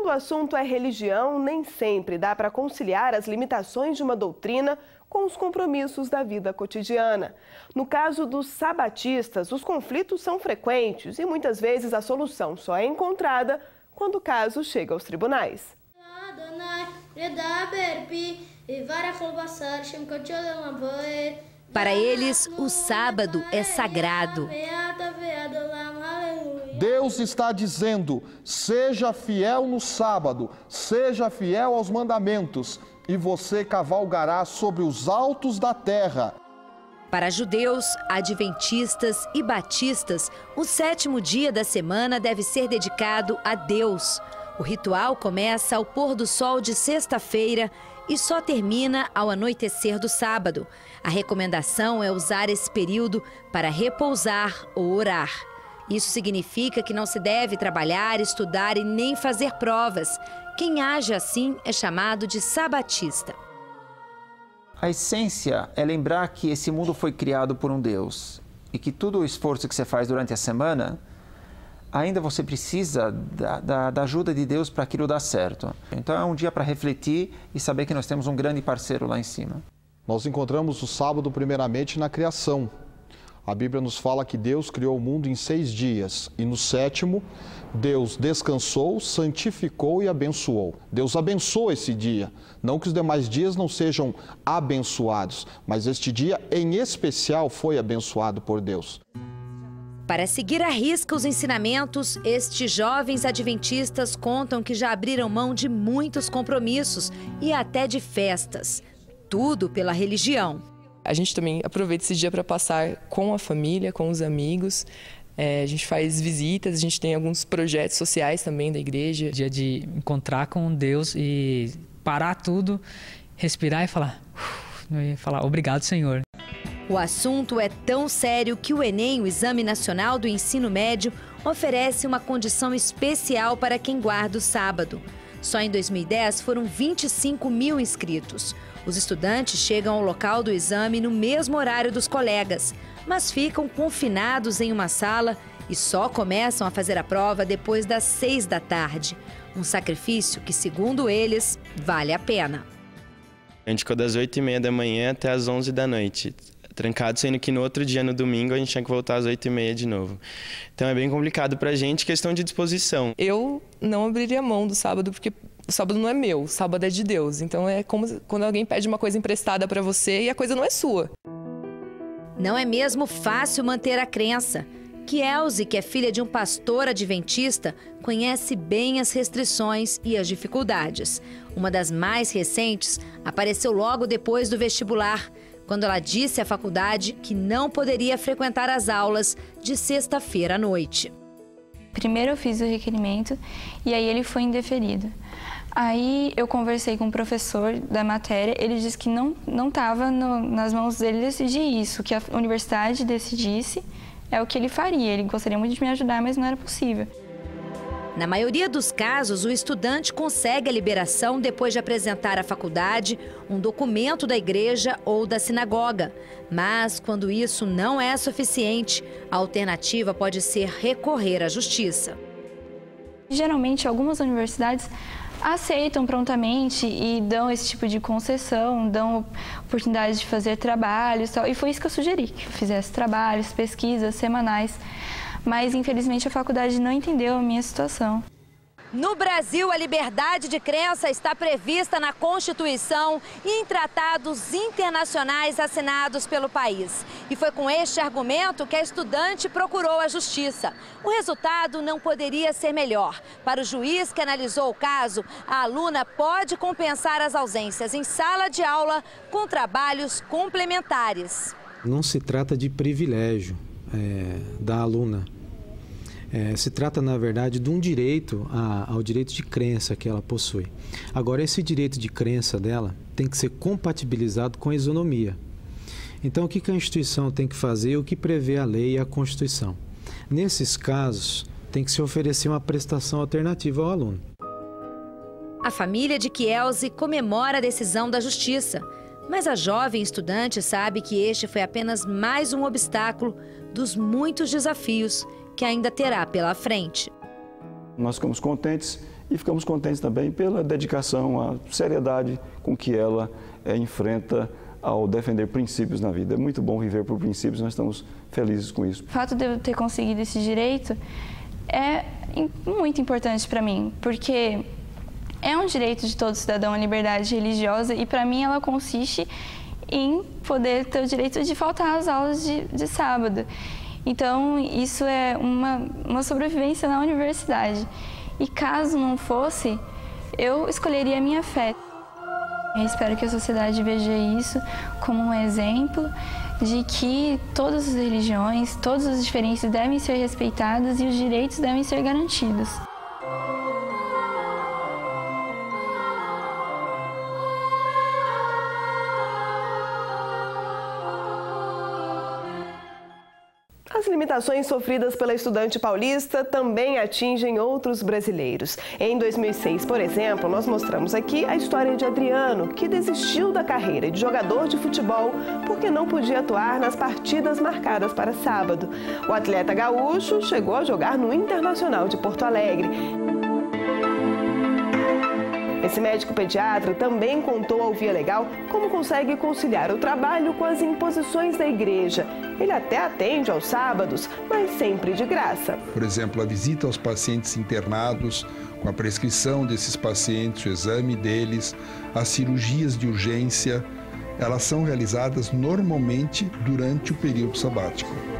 Quando o assunto é religião, nem sempre dá para conciliar as limitações de uma doutrina com os compromissos da vida cotidiana. No caso dos sabatistas, os conflitos são frequentes e muitas vezes a solução só é encontrada quando o caso chega aos tribunais. Para eles, o sábado é sagrado. Deus está dizendo: seja fiel no sábado, seja fiel aos mandamentos, e você cavalgará sobre os altos da terra. Para judeus, adventistas e batistas, o 7º dia da semana deve ser dedicado a Deus. O ritual começa ao pôr do sol de sexta-feira e só termina ao anoitecer do sábado. A recomendação é usar esse período para repousar ou orar. Isso significa que não se deve trabalhar, estudar e nem fazer provas. Quem age assim é chamado de sabatista. A essência é lembrar que esse mundo foi criado por um Deus e que todo o esforço que você faz durante a semana, ainda você precisa da ajuda de Deus para aquilo dar certo. Então é um dia para refletir e saber que nós temos um grande parceiro lá em cima. Nós encontramos o sábado primeiramente na criação. A Bíblia nos fala que Deus criou o mundo em 6 dias e no 7º, Deus descansou, santificou e abençoou. Deus abençoa esse dia. Não que os demais dias não sejam abençoados, mas este dia em especial foi abençoado por Deus. Para seguir à risca os ensinamentos, estes jovens adventistas contam que já abriram mão de muitos compromissos e até de festas. Tudo pela religião. A gente também aproveita esse dia para passar com a família, com os amigos. A gente faz visitas, a gente tem alguns projetos sociais também da igreja. Dia de encontrar com Deus e parar tudo, respirar e falar obrigado, Senhor. O assunto é tão sério que o Enem, o Exame Nacional do Ensino Médio, oferece uma condição especial para quem guarda o sábado. Só em 2010 foram 25 mil inscritos. Os estudantes chegam ao local do exame no mesmo horário dos colegas, mas ficam confinados em uma sala e só começam a fazer a prova depois das 6 da tarde. Um sacrifício que, segundo eles, vale a pena. A gente ficou das 8h30 da manhã até as 11 da noite, trancado, sendo que no outro dia, no domingo, a gente tinha que voltar às 8h30 de novo. Então é bem complicado pra gente, questão de disposição. Eu não abriria mão do sábado, porque o sábado não é meu, o sábado é de Deus. Então é como quando alguém pede uma coisa emprestada para você e a coisa não é sua. Não é mesmo fácil manter a crença. Kielze, que é filha de um pastor adventista, conhece bem as restrições e as dificuldades. Uma das mais recentes apareceu logo depois do vestibular, quando ela disse à faculdade que não poderia frequentar as aulas de sexta-feira à noite. Primeiro eu fiz o requerimento e aí ele foi indeferido. Aí eu conversei com o professor da matéria, ele disse que não estava nas mãos dele decidir isso, que a universidade decidisse é o que ele faria. Ele gostaria muito de me ajudar, mas não era possível. Na maioria dos casos, o estudante consegue a liberação depois de apresentar à faculdade um documento da igreja ou da sinagoga. Mas, quando isso não é suficiente, a alternativa pode ser recorrer à justiça. Geralmente, algumas universidades aceitam prontamente e dão esse tipo de concessão, dão oportunidade de fazer trabalhos e tal. E foi isso que eu sugeri, que eu fizesse trabalhos, pesquisas semanais. Mas, infelizmente, a faculdade não entendeu a minha situação. No Brasil, a liberdade de crença está prevista na Constituição e em tratados internacionais assinados pelo país. E foi com este argumento que a estudante procurou a justiça. O resultado não poderia ser melhor. Para o juiz que analisou o caso, a aluna pode compensar as ausências em sala de aula com trabalhos complementares. Não se trata de privilégio da aluna. Se trata, na verdade, de um direito ao direito de crença que ela possui. Agora, esse direito de crença dela tem que ser compatibilizado com a isonomia. Então, o que a instituição tem que fazer? O que prevê a lei e a Constituição? Nesses casos, tem que se oferecer uma prestação alternativa ao aluno. A família de Kielze comemora a decisão da justiça, mas a jovem estudante sabe que este foi apenas mais um obstáculo dos muitos desafios que ainda terá pela frente. Nós ficamos contentes e ficamos contentes também pela dedicação, a seriedade com que ela enfrenta ao defender princípios na vida. É muito bom viver por princípios, nós estamos felizes com isso. O fato de eu ter conseguido esse direito é muito importante para mim, porque é um direito de todo cidadão a liberdade religiosa e para mim ela consiste em poder ter o direito de faltar às aulas de sábado. Então isso é uma sobrevivência na universidade. E caso não fosse, eu escolheria a minha fé. Eu espero que a sociedade veja isso como um exemplo de que todas as religiões, todas as diferenças devem ser respeitadas e os direitos devem ser garantidos. As limitações sofridas pela estudante paulista também atingem outros brasileiros. Em 2006, por exemplo, nós mostramos aqui a história de Adriano, que desistiu da carreira de jogador de futebol porque não podia atuar nas partidas marcadas para sábado. O atleta gaúcho chegou a jogar no Internacional de Porto Alegre. Esse médico pediatra também contou ao Via Legal como consegue conciliar o trabalho com as imposições da igreja. Ele até atende aos sábados, mas sempre de graça. Por exemplo, a visita aos pacientes internados, com a prescrição desses pacientes, o exame deles, as cirurgias de urgência, elas são realizadas normalmente durante o período sabático.